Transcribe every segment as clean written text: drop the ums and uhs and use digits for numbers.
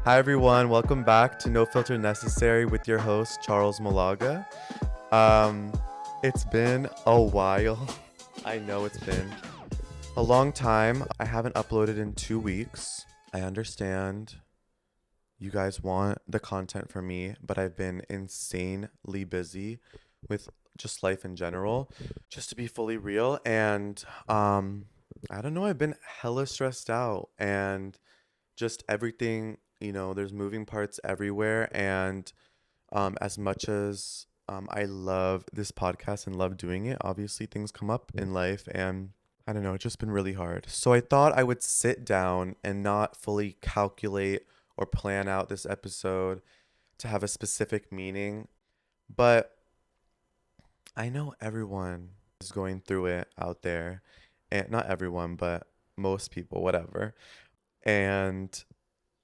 Hi everyone, welcome back to No Filter Necessary with your host Charles Malaga. Um, it's been a while. I know it's been a long time. I haven't uploaded in 2 weeks. I understand you guys want the content from me, but I've been insanely busy with just life in general, just to be fully real. And I don't know, I've been hella stressed out and just everything, there's moving parts everywhere. And as much as I love this podcast and love doing it, obviously things come up in life and I don't know, it's just been really hard. So I thought I would sit down and not fully calculate or plan out this episode to have a specific meaning. But I know everyone is going through it out there. And not everyone, but most people, whatever. And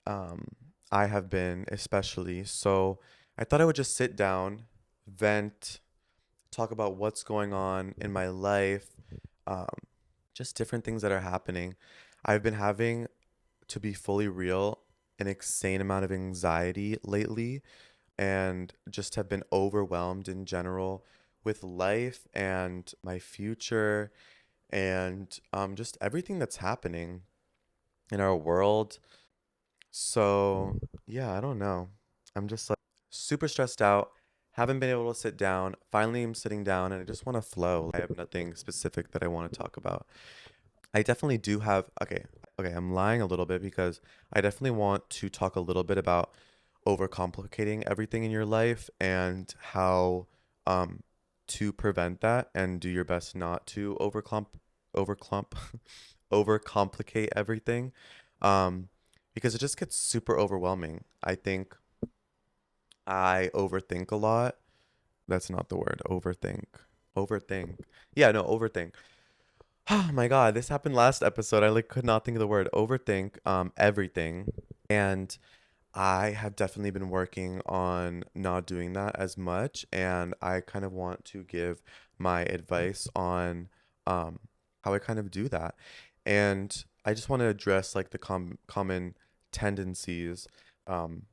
um, I have been especially. So I thought I would just sit down, vent, talk about what's going on in my life, um, just different things that are happening. I've been having, to be fully real, an insane amount of anxiety lately and just have been overwhelmed in general with life and my future and just everything that's happening in our world. So, yeah, I don't know. I'm just like super stressed out. Haven't been able to sit down. Finally, I'm sitting down and I just want to flow. I have nothing specific that I want to talk about. I definitely do have, okay, I'm lying a little bit because I definitely want to talk a little bit about overcomplicating everything in your life and how um to prevent that and do your best not to overclump overcomplicate everything. Um because it just gets super overwhelming. I think I overthink a lot. That's not the word. Overthink. Overthink. Yeah, no, overthink. Oh my God, this happened last episode. I could not think of the word. Overthink everything. And I have definitely been working on not doing that as much, and I kind of want to give my advice on how I kind of do that. And I just want to address like the common tendencies um,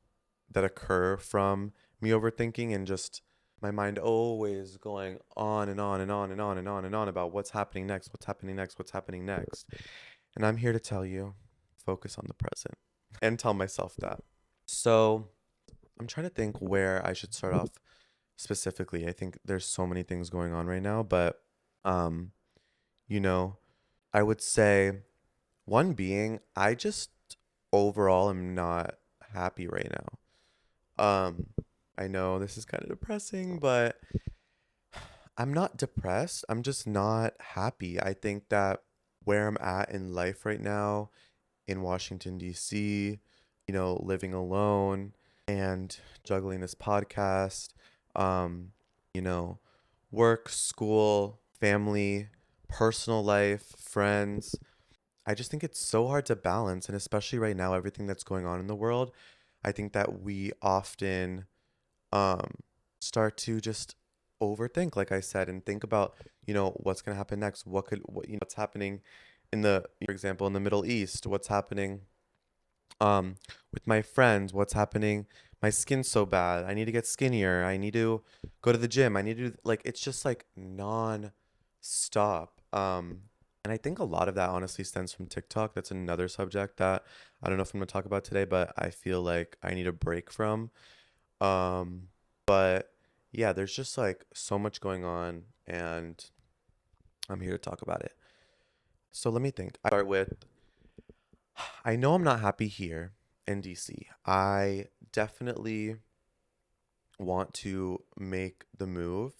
that occur from me overthinking and just my mind always going on and on and on and on and on and on about what's happening next, what's happening next, what's happening next. And I'm here to tell you, focus on the present and tell myself that. So I'm trying to think where I should start off specifically. I think there's so many things going on right now, but um, you know, I would say one being I just overall am not happy right now. I know this is kind of depressing, but I'm not depressed. I'm just not happy. I think that where I'm at in life right now in Washington, D.C., living alone and juggling this podcast, um, you know, work, school, family, personal life, friends. I just think it's so hard to balance. And especially right now, everything that's going on in the world, I think that we often um, start to just overthink, like I said, and think about, what's going to happen next. What's happening for example, in the Middle East, what's happening with my friends, what's happening. My skin's so bad. I need to get skinnier. I need to go to the gym. I need to like it's just like non-stop. And I think a lot of that honestly stems from TikTok. That's another subject that I don't know if I'm gonna talk about today, but I feel like I need a break from. But yeah, there's just like so much going on and I'm here to talk about it. So let me think. I start with I know I'm not happy here in DC. I definitely want to make the move.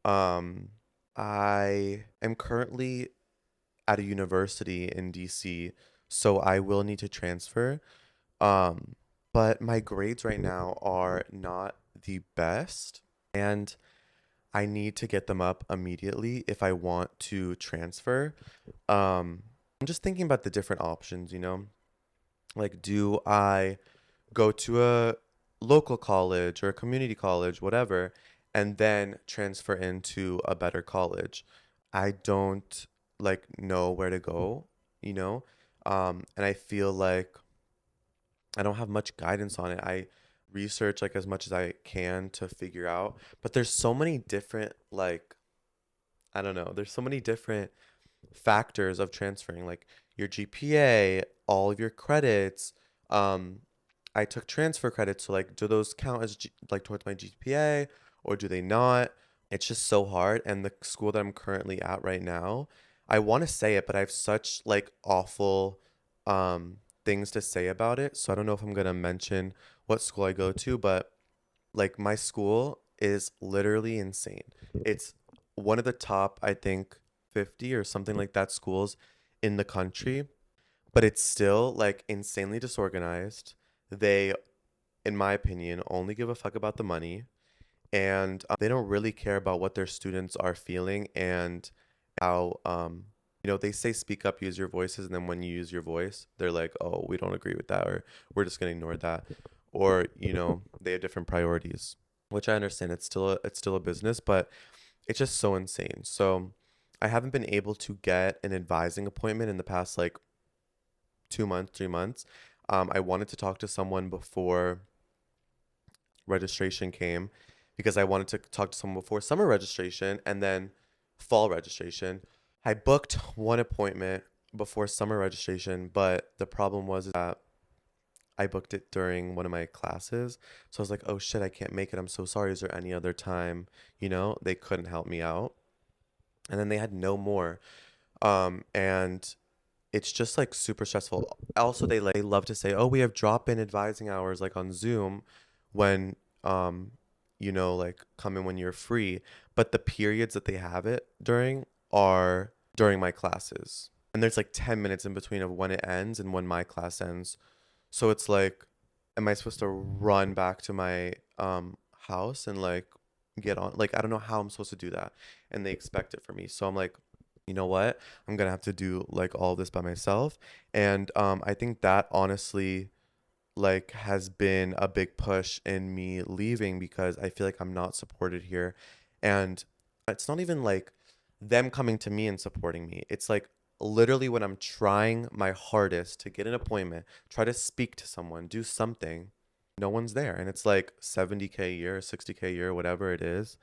Um, I am currently at a university in DC, so I will need to transfer. Um, but my grades right now are not the best, and I need to get them up immediately if I want to transfer. I'm just thinking about the different options. Like, do I go to a local college or a community college, whatever, and then transfer into a better college? I don't like know where to go, you know? And I feel like I don't have much guidance on it. I research like as much as I can to figure out, but there's so many different like I don't know, there's so many different factors of transferring, like your GPA, all of your credits. Um, I took transfer credits, so like, do those count as like towards my GPA or do they not? It's just so hard. And the school that I'm currently at right now, I want to say it, but I have such like awful things to say about it. So I don't know if I'm gonna mention what school I go to, but like my school is literally insane. It's one of the top, I think, 50 or something like that schools in the country, but it's still like insanely disorganized. They, in my opinion, only give a fuck about the money, and they don't really care about what their students are feeling and how they say speak up, use your voices, and then when you use your voice they're like, oh, we don't agree with that, or we're just going to ignore that, or they have different priorities, which I understand. It's still a business, but it's just so insane. So I haven't been able to get an advising appointment in the past like 2 months, 3 months. I wanted to talk to someone before registration came, because I wanted to talk to someone before summer registration and then fall registration. I booked one appointment before summer registration, but the problem was that I booked it during one of my classes. So I was like, oh shit, I can't make it. I'm so sorry. Is there any other time? They couldn't help me out. And then they had no more. And it's just like super stressful. Also, they love to say, "Oh, we have drop-in advising hours like on Zoom when like come in when you're free." But the periods that they have it during are during my classes. And there's like 10 minutes in between of when it ends and when my class ends. So it's like, am I supposed to run back to my house and like get on? Like, I don't know how I'm supposed to do that. And they expect it from me. So I'm like, you know what? I'm gonna have to do like all this by myself. And I think that honestly like has been a big push in me leaving, because I feel like I'm not supported here. And it's not even like them coming to me and supporting me. It's like literally when I'm trying my hardest to get an appointment, try to speak to someone, do something, no one's there. And it's like 70K a year, 60K a year, whatever it is,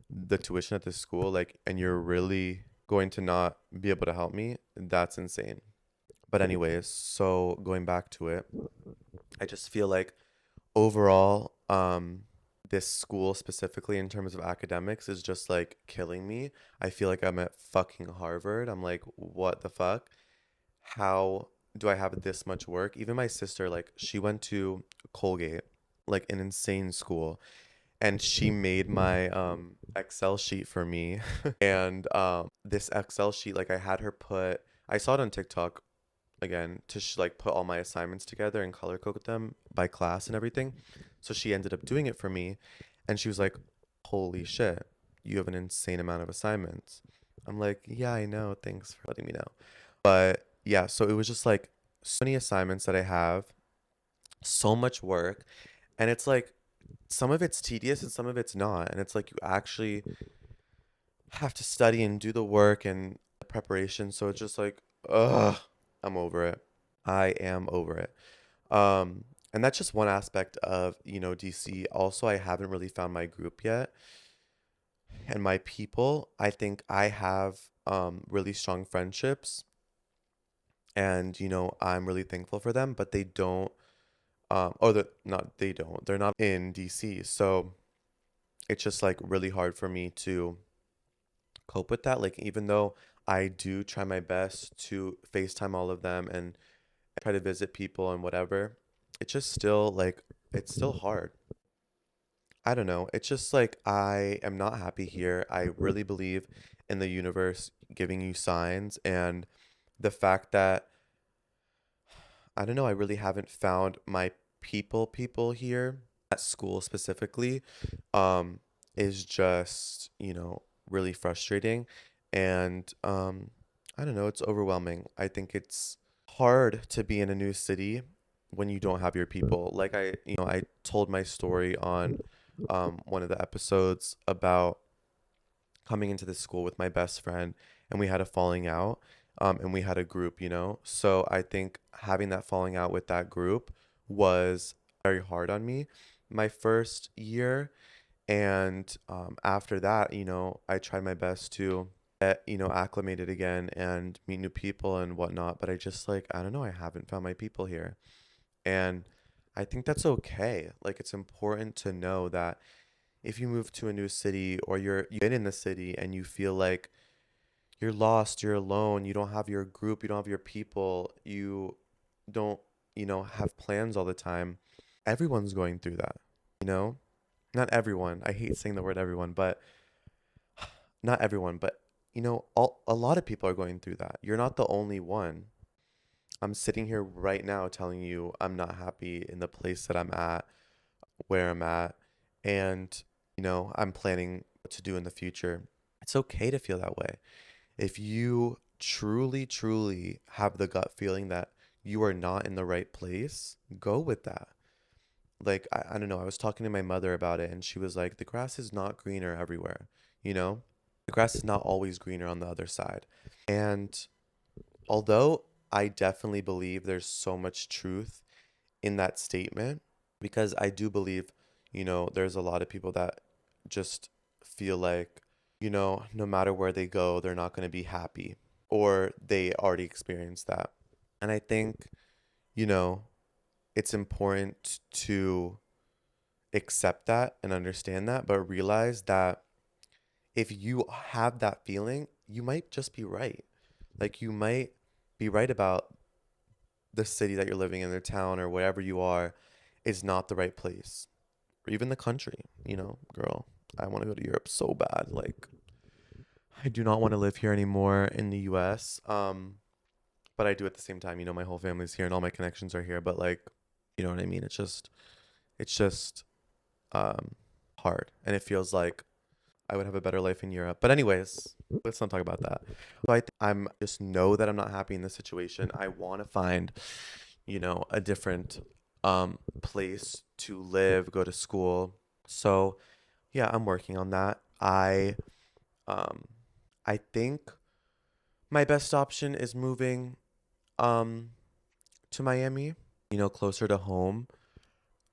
the tuition at this school, like, and you're really going to not be able to help me. That's insane. But anyways, so going back to it, I just feel like overall, this school specifically in terms of academics is just like killing me. I feel like I'm at fucking Harvard. I'm like, what the fuck? How do I have this much work? Even my sister, like, she went to Colgate, like an insane school, and she made my Excel sheet for me. And this Excel sheet, like, I saw it on TikTok again to like put all my assignments together and color code them by class and everything. So she ended up doing it for me, and she was like, "Holy shit, you have an insane amount of assignments." I'm like, "Yeah, I know. Thanks for letting me know." But yeah, so it was just like so many assignments that I have, so much work, and it's like some of it's tedious and some of it's not. And it's like you actually have to study and do the work and the preparation. So it's just like, ugh, I'm over it. I am over it. And that's just one aspect of, DC. Also, I haven't really found my group yet and my people. I think I have really strong friendships, and, I'm really thankful for them, but they don't, or they don't, they're not in DC. So it's just like really hard for me to cope with that. Like, even though I do try my best to FaceTime all of them and try to visit people and whatever, it's just still like, it's still hard. I don't know. It's just like I am not happy here. I really believe in the universe giving you signs, and the fact that I don't know, I really haven't found my people here at school specifically, um, is just, really frustrating. And I don't know, it's overwhelming. I think it's hard to be in a new city when you don't have your people. Like I told my story on one of the episodes about coming into this school with my best friend, and we had a falling out, and we had a group. So I think having that falling out with that group was very hard on me my first year. And after that, I tried my best to get, acclimated again and meet new people and whatnot. But I just like, I don't know, I haven't found my people here. And I think that's okay. Like, it's important to know that if you move to a new city or you've been in the city and you feel like you're lost, you're alone, you don't have your group, you don't have your people, you don't, have plans all the time. Everyone's going through that, you know? Not everyone. I hate saying the word everyone, but not everyone, but a lot of people are going through that. You're not the only one. I'm sitting here right now telling you I'm not happy in the place that I'm at, where I'm at, and I'm planning what to do in the future. It's okay to feel that way. If you truly, truly have the gut feeling that you are not in the right place, go with that. Like, I don't know, I was talking to my mother about it and she was like, the grass is not greener everywhere, you know? The grass is not always greener on the other side. And although I definitely believe there's so much truth in that statement, because I do believe, there's a lot of people that just feel like, no matter where they go, they're not going to be happy, or they already experienced that. And I think, you know, it's important to accept that and understand that, but realize that if you have that feeling, you might just be right. Like, you might be right about the city that you're living in, the town, or wherever you are is not the right place, or even the country. Girl, I want to go to Europe so bad. Like, I do not want to live here anymore in the US. But I do at the same time. My whole family's here and all my connections are here. But like, you know what I mean? It's just um hard, and it feels like I would have a better life in Europe. But anyways, let's not talk about that. So I'm just know that I'm not happy in this situation. I want to find, a different place to live, go to school. So yeah, I'm working on that. Um I think my best option is moving um to Miami, closer to home.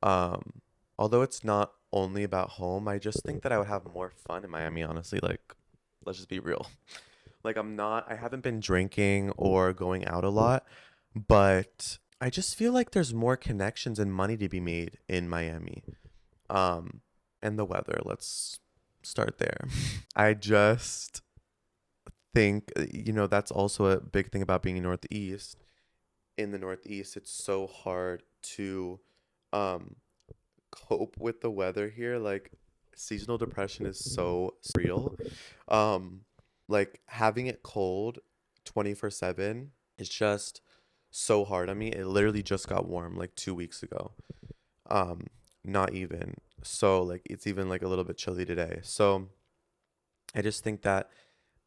Um, Although it's not only about home, I just think that I would have more fun in Miami, honestly. Like, let's just be real. Like, I haven't been drinking or going out a lot, but I just feel like there's more connections and money to be made in Miami. Um, and the weather, let's start there. I just think, that's also a big thing about being Northeast. In the Northeast, it's so hard to um cope with the weather here. Like, seasonal depression is so real. Um, like, having it cold 24/7 is just so hard on me. It literally just got warm like 2 weeks ago. Um, Not even. So like it's even like a little bit chilly today. So I just think that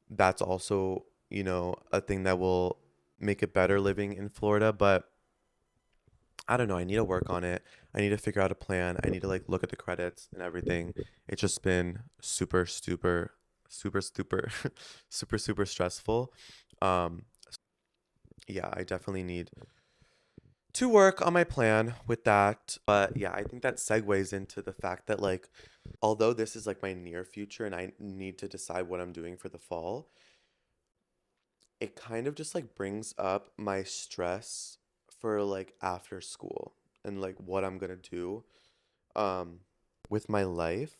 that's also, a thing that will make it better living in Florida, but I don't know. I need to work on it. I need to figure out a plan. I need to like look at the credits and everything. It's just been super, super, super, super, super, super stressful. Um, yeah, I definitely need to work on my plan with that. But yeah, I think that segues into the fact that like, although this is like my near future and I need to decide what I'm doing for the fall, it kind of just like brings up my stress for like after school and like what I'm gonna do um with my life.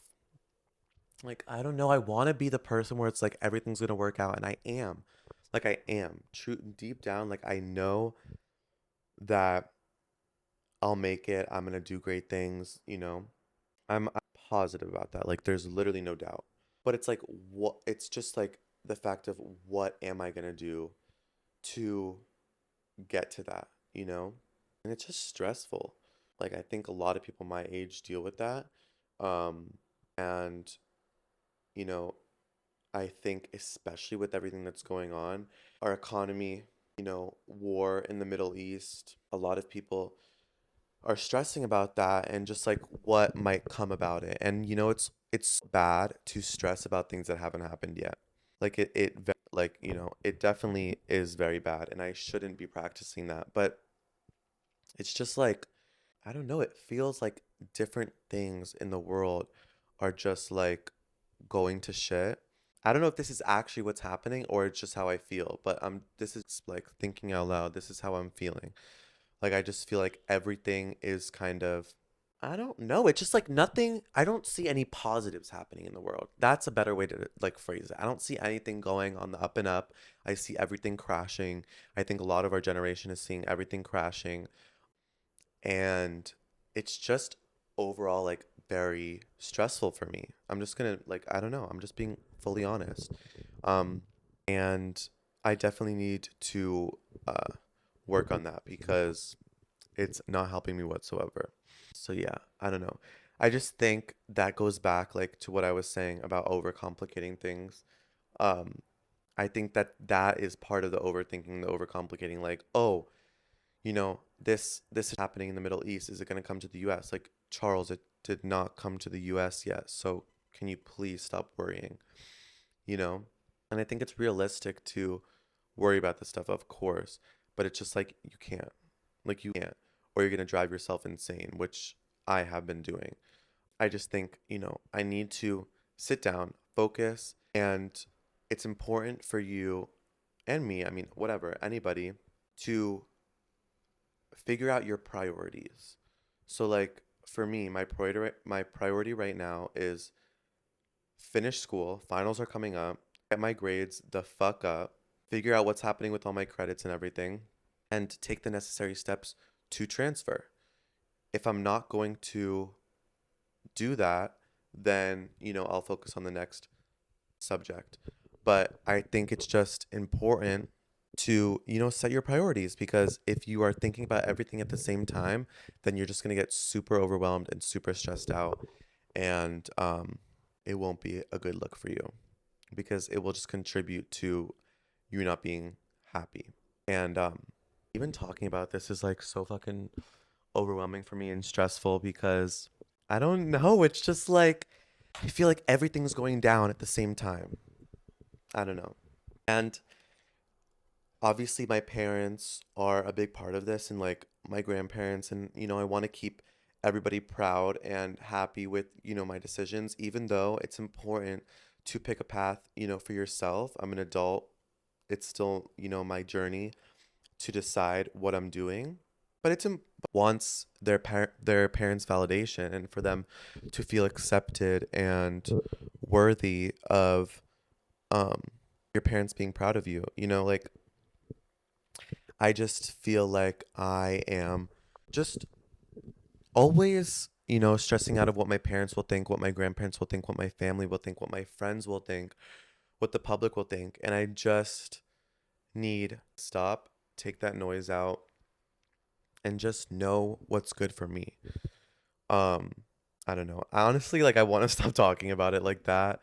Like, I don't know, I want to be the person where it's like everything's gonna work out, and I am. Like, I am true deep down, like I know that I'll make it. I'm gonna do great things. I'm positive about that. Like, there's literally no doubt. But it's like, what it's just like the fact of what am I gonna do to get to that? And it's just stressful. Like, I think a lot of people my age deal with that. Um, and, you know, I think especially with everything that's going on, our economy, war in the Middle East, a lot of people are stressing about that and just like what might come about it. And it's bad to stress about things that haven't happened yet. Like like, it definitely is very bad and I shouldn't be practicing that. But it's just like I don't know, it feels like different things in the world are just like going to shit. I don't know if this is actually what's happening or it's just how I feel, but this is like thinking out loud. This is how I'm feeling. Like I just feel like everything is kind of, I don't know. It's just like nothing. I don't see any positives happening in the world. That's a better way to like phrase it. I don't see anything going on the up and up. I see everything crashing. I think a lot of our generation is seeing everything crashing, and it's just overall like very stressful for me. I'm just gonna like, I don't know. I'm just being fully honest. Um, and I definitely need to work on that because it's not helping me whatsoever. So yeah, I don't know. I just think that goes back like to what I was saying about overcomplicating things. Um, I think that that is part of the overthinking, the overcomplicating. Like, oh, this is happening in the Middle East. Is it going to come to the U.S.? Like, Charles, it did not come to the U.S. yet. So can you please stop worrying? You know? And I think it's realistic to worry about this stuff, of course, but it's just like you can't. Like you can't, or you're going to drive yourself insane, which I have been doing. I just think, I need to sit down, focus, and it's important for you and me, I mean, whatever, anybody, to figure out your priorities. So like for me, my priority right now is finish school, finals are coming up, get my grades the fuck up, figure out what's happening with all my credits and everything, and take the necessary steps to transfer. If I'm not going to do that, then, I'll focus on the next subject. But I think it's just important to, set your priorities because if you are thinking about everything at the same time, then you're just going to get super overwhelmed and super stressed out. And it won't be a good look for you because it will just contribute to you not being happy. And even talking about this is like so fucking overwhelming for me and stressful because I don't know. It's just like I feel like everything's going down at the same time. I don't know. And obviously, my parents are a big part of this, and like my grandparents, and I want to keep everybody proud and happy with, my decisions, even though it's important to pick a path, for yourself. I'm an adult. It's still, my journey to decide what I'm doing. But wants their parents' validation and for them to feel accepted and worthy of um your parents being proud of you. Like I just feel like I am just always, stressing out of what my parents will think, what my grandparents will think, what my family will think, what my friends will think, what the public will think. And I just need stop, take that noise out, and just know what's good for me. Um, I don't know. I honestly like I want to stop talking about it like that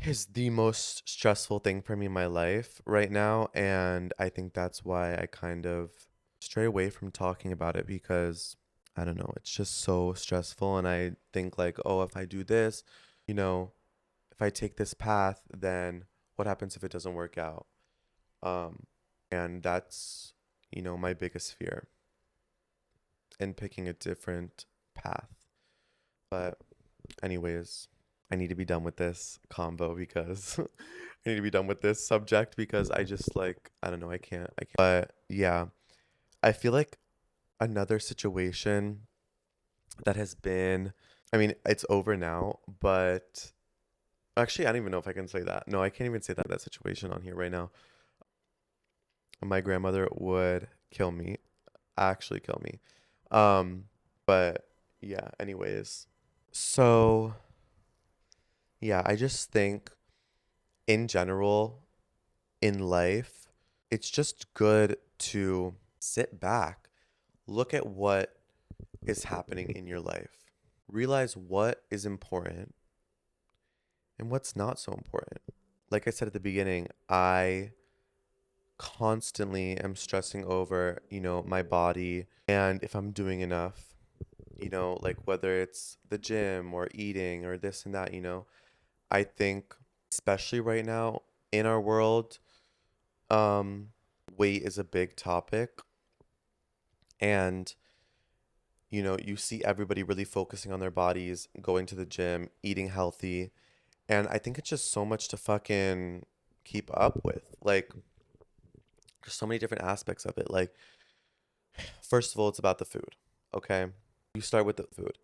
is the most stressful thing for me in my life right now, and I think that's why I kind of stray away from talking about it because I don't know, it's just so stressful and I think like, oh, if I do this, you know, if I take this path, then what happens if it doesn't work out? Um, and that's, my biggest fear in picking a different path. But anyways, I need to be done with this combo because I need to be done with this subject because I just like I don't know, I can't. But yeah, I feel like another situation that has been I mean, it's over now, but actually I don't even know if I can say that. No, I can't even say that situation on here right now. My grandmother would kill me, actually kill me. Um, but yeah, anyways. So, yeah, I just think in general in life, it's just good to sit back, look at what is happening in your life, realize what is important and what's not so important. Like I said at the beginning, I constantly am stressing over, my body and if I'm doing enough, like whether it's the gym or eating or this and that, I think especially right now in our world, um weight is a big topic and you see everybody really focusing on their bodies, going to the gym, eating healthy. And I think it's just so much to fucking keep up with. Like, there's so many different aspects of it. Like, first of all, it's about the food. Okay. You start with the food.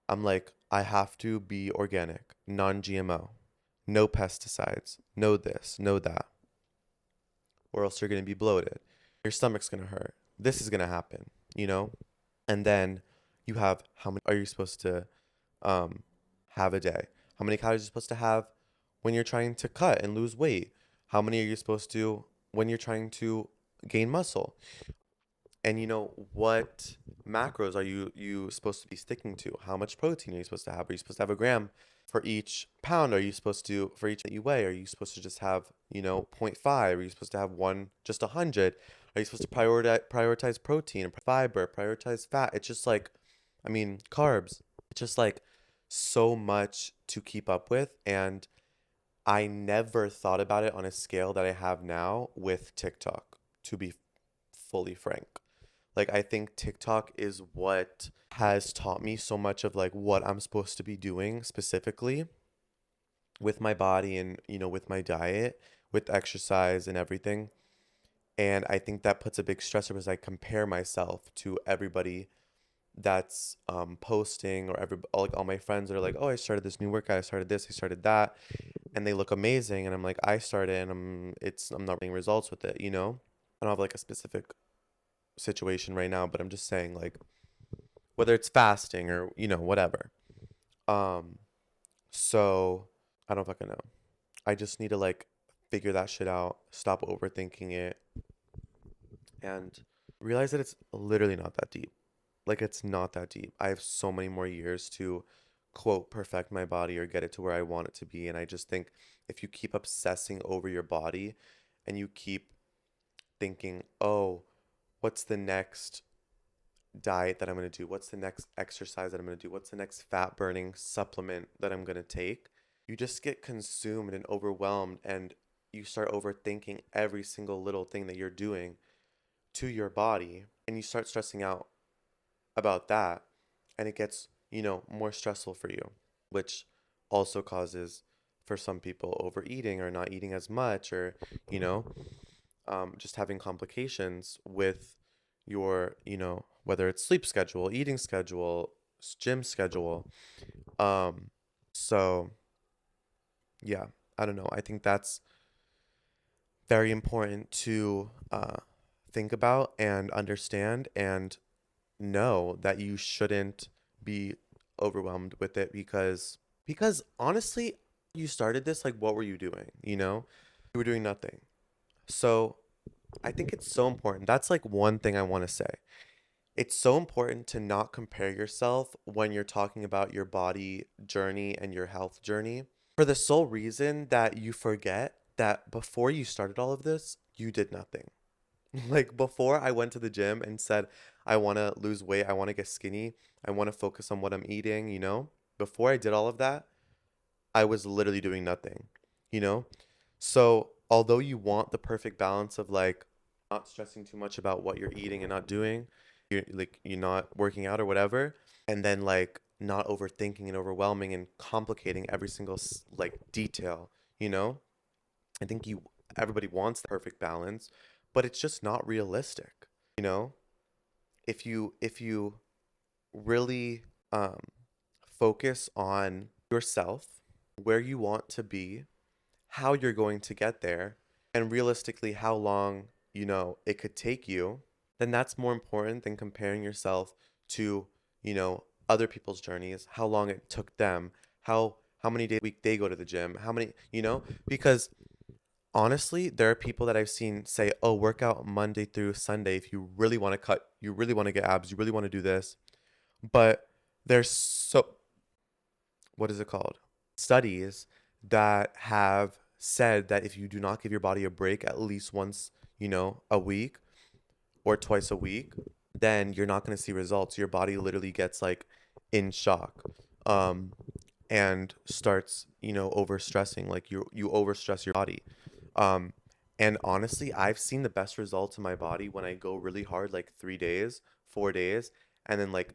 I'm like, I have to be organic, non GMO, no pesticides, no this, no that, or else you're going to be bloated. Your stomach's going to hurt. This is going to happen, you know? And then you have how many are you supposed to um, have a day? How many calories are you supposed to have when you're trying to cut and lose weight? How many are you supposed to when you're trying to gain muscle? And what macros are you supposed to be sticking to? How much protein are you supposed to have? Are you supposed to have a gram for each pound? Are you supposed to, for each that you weigh, are you supposed to just have, 0.5? Are you supposed to have one, just 100? Are you supposed to prioritize protein, fiber, prioritize fat? It's just like, I mean, carbs. It's just like so much to keep up with. And I never thought about it on a scale that I have now with TikTok, to be fully frank. Like, I think TikTok is what has taught me so much of like what I'm supposed to be doing specifically with my body and, with my diet, with exercise and everything. And I think that puts a big stressor because I compare myself to everybody that's posting, or like all my friends that are like, oh, I started this new workout, I started this, I started that, and they look amazing. And I'm like, I started and I'm not getting results with it, I don't have like a specific situation right now, but I'm just saying, like, whether it's fasting or whatever. um so I don't fucking know. I just need to like figure that shit out, stop overthinking it, and realize that it's literally not that deep. Like, it's not that deep. I have so many more years to quote perfect my body or get it to where I want it to be. And I just think if you keep obsessing over your body and you keep thinking, oh, what's the next diet that I'm going to do? What's the next exercise that I'm going to do? What's the next fat burning supplement that I'm going to take? You just get consumed and overwhelmed, and you start overthinking every single little thing that you're doing to your body, and you start stressing out about that, and it gets, more stressful for you, which also causes for some people overeating or not eating as much, or, you know, just having complications with your, whether it's sleep schedule, eating schedule, gym schedule. Um, so yeah, I don't know. I think that's very important to think about and understand, and know that you shouldn't be overwhelmed with it, because honestly, you started this, like, what were you doing? You were doing nothing. So I think it's so important. That's like one thing I want to say. It's so important to not compare yourself when you're talking about your body journey and your health journey, for the sole reason that you forget that before you started all of this, you did nothing. Like, before I went to the gym and said, I want to lose weight, I want to get skinny, I want to focus on what I'm eating, before I did all of that, I was literally doing nothing, you know? So, although you want the perfect balance of like not stressing too much about what you're eating and not doing, you're not working out or whatever, and then like not overthinking and overwhelming and complicating every single like detail, you know? I think you everybody wants the perfect balance, but it's just not realistic, you know? If you really focus on yourself, where you want to be, how you're going to get there, and realistically how long, it could take you, then that's more important than comparing yourself to, other people's journeys, how long it took them, how many days a week they go to the gym, how many, because honestly, there are people that I've seen say, oh, work out Monday through Sunday if you really want to cut, you really want to get abs, you really want to do this. But there's what is it called? Studies that have said that if you do not give your body a break at least once, a week or twice a week, then you're not going to see results. Your body literally gets like in shock. Um, and starts, overstressing, like you overstress your body. Um, and honestly, I've seen the best results in my body when I go really hard, like 3 days, 4 days, and then like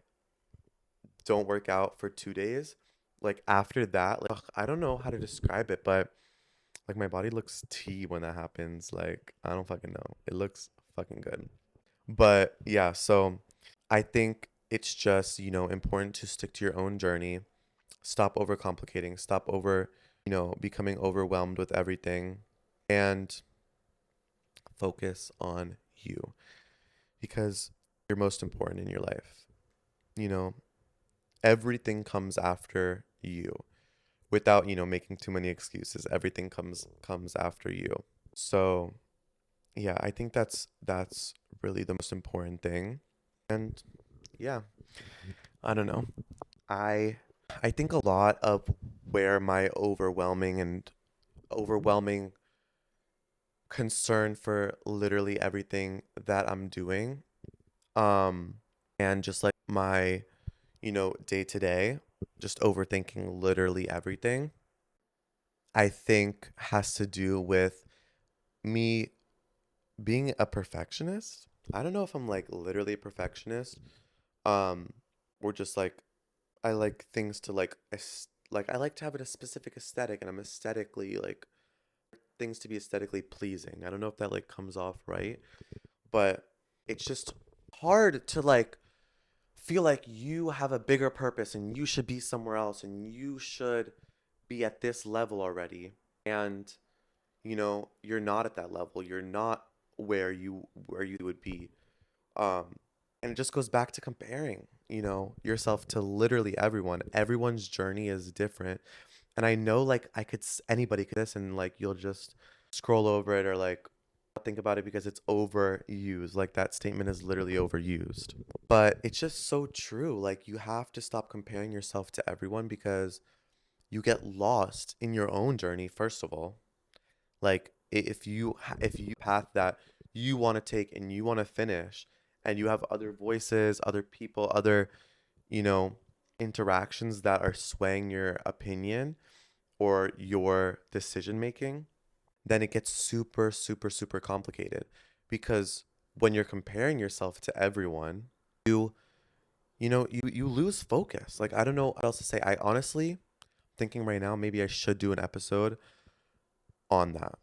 don't work out for 2 days, like after that, like, ugh, I don't know how to describe it, but like my body looks tea when that happens. Like I don't fucking know. It looks fucking good. But yeah, so I think it's just, important to stick to your own journey. Stop overcomplicating. Stop becoming overwhelmed with everything and focus on you because you're most important in your life. You know, everything comes after you without, making too many excuses. Everything comes after you. So, yeah, I think that's really the most important thing. And yeah, I don't know. I I think a lot of where my overwhelming concern for literally everything that I'm doing, um, and just like my, day to day, just overthinking literally everything, I think has to do with me being a perfectionist. I don't know if I'm like literally a perfectionist, um, or just like I like things to like I like to have a specific aesthetic, and I'm aesthetically like things to be aesthetically pleasing. I don't know if that like comes off right, but it's just hard to like feel like you have a bigger purpose and you should be somewhere else and you should be at this level already. And you're not at that level. You're not where you would be. Um, and it just goes back to comparing, yourself to literally everyone. Everyone's journey is different. And I know like anybody could this and like you'll just scroll over it or like think about it because it's overused. Like that statement is literally overused. But it's just so true. Like you have to stop comparing yourself to everyone because you get lost in your own journey first of all. Like if you path that you want to take and you want to finish and you have other voices, other people, other, you know, interactions that are swaying your opinion or your decision making, then it gets super super super complicated because when you're comparing yourself to everyone, you you lose focus. Like I don't know what else to say. I honestly thinking right now maybe I should do an episode on that.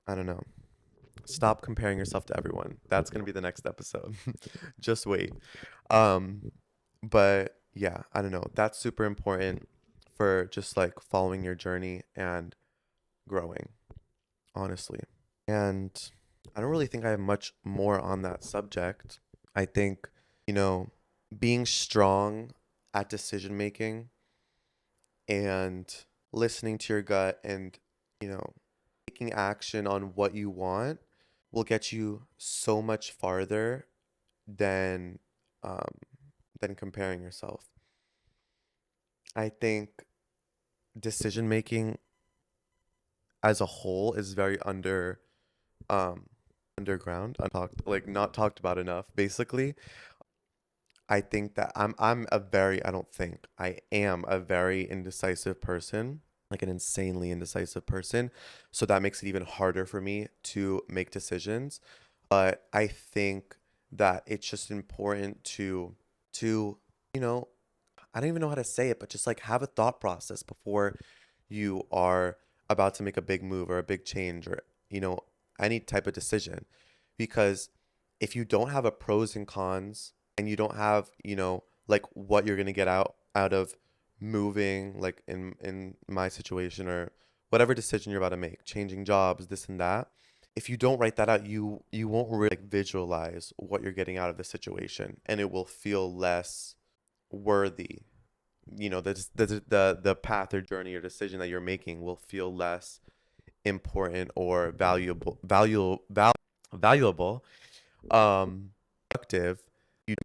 I don't know. Stop comparing yourself to everyone. That's going to be the next episode. Just wait. Um, but yeah, I don't know. That's super important for just like following your journey and growing, honestly. And I don't really think I have much more on that subject. I think, you know, being strong at decision making and listening to your gut and, you know, taking action on what you want will get you so much farther than um, than comparing yourself. I think decision making as a whole is very um, underground, untalked, like not talked about enough. Basically, I think that I don't think I am a very indecisive person, like an insanely indecisive person. So that makes it even harder for me to make decisions. But I think that it's just important to, you know, I don't even know how to say it, but just like have a thought process before you are about to make a big move or a big change or, any type of decision. Because if you don't have a pros and cons and you don't have, like what you're going to get out of moving, like in my situation or whatever decision you're about to make, changing jobs, this and that. If you don't write that out, you won't really like visualize what you're getting out of the situation and it will feel less worthy. The path or journey or decision that you're making will feel less important or valuable, productive. You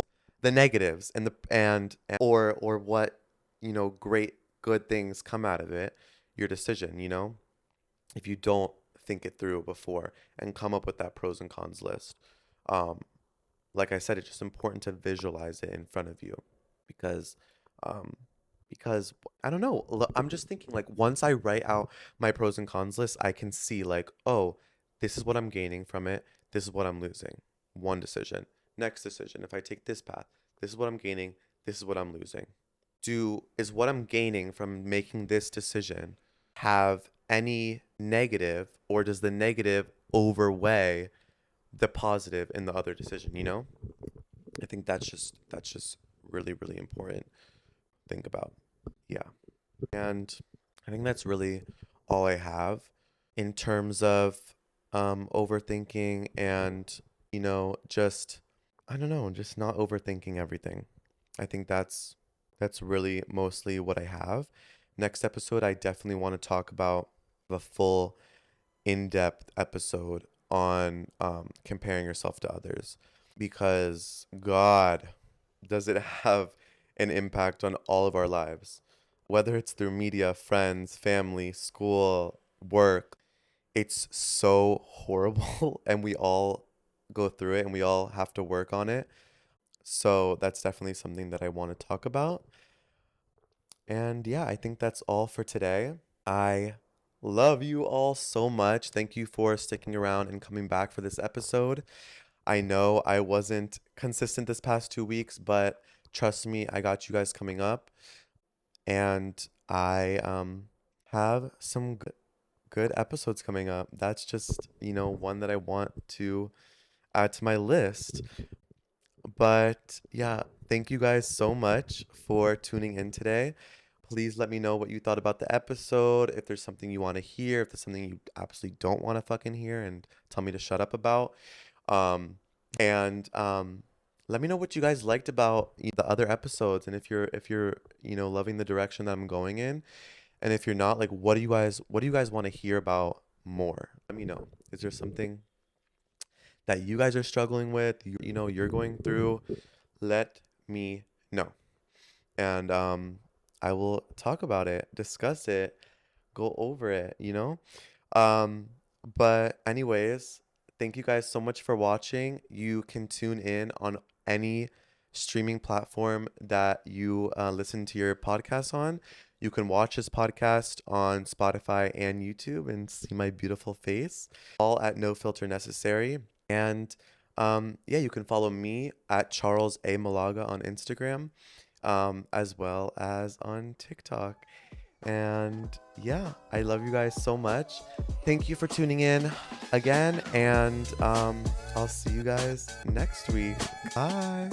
the negatives and or what, great good things come out of it, your decision, if you don't think it through before and come up with that pros and cons list. um like I said, it's just important to visualize it in front of you because um because I don't know, I'm just thinking like once I write out my pros and cons list, I can see like, oh, this is what I'm gaining from it, this is what I'm losing. One decision. Next decision, if I take this path, this is what I'm gaining, this is what I'm losing. is what I'm gaining from making this decision have any negative, or does the negative overweigh the positive in the other decision, you know? I think that's just really, really important to think about. Yeah. And I think that's really all I have in terms of overthinking and, just I don't know, just not overthinking everything. I think that's really mostly what I have. Next episode, I definitely want to talk about the full in-depth episode on comparing yourself to others, because God, does it have an impact on all of our lives, whether it's through media, friends, family, school, work. It's so horrible and we all go through it and we all have to work on it. So that's definitely something that I want to talk about. And yeah, I think that's all for today. I love you all so much. Thank you for sticking around and coming back for this episode. I know I wasn't consistent this past 2 weeks, but trust me, I got you guys coming up. And I have some good episodes coming up. That's just, one that I want to add to my list. But yeah, thank you guys so much for tuning in today. Please let me know what you thought about the episode. If there's something you want to hear, if there's something you absolutely don't want to fucking hear, and tell me to shut up about. And let me know what you guys liked about the other episodes, and if you're loving the direction that I'm going in, and if you're not, like, what do you guys want to hear about more? Let me know. Is there something that you guys are struggling with, you're going through? Let me know. And I will talk about it, discuss it, go over it. Um, but anyways, thank you guys so much for watching. You can tune in on any streaming platform that you listen to your podcast on. You can watch this podcast on Spotify and YouTube and see my beautiful face, all at No Filter Necessary. And yeah, you can follow me at Charles A. Malaga on Instagram, as well as on TikTok. And yeah, I love you guys so much. Thank you for tuning in again. And I'll see you guys next week. Bye.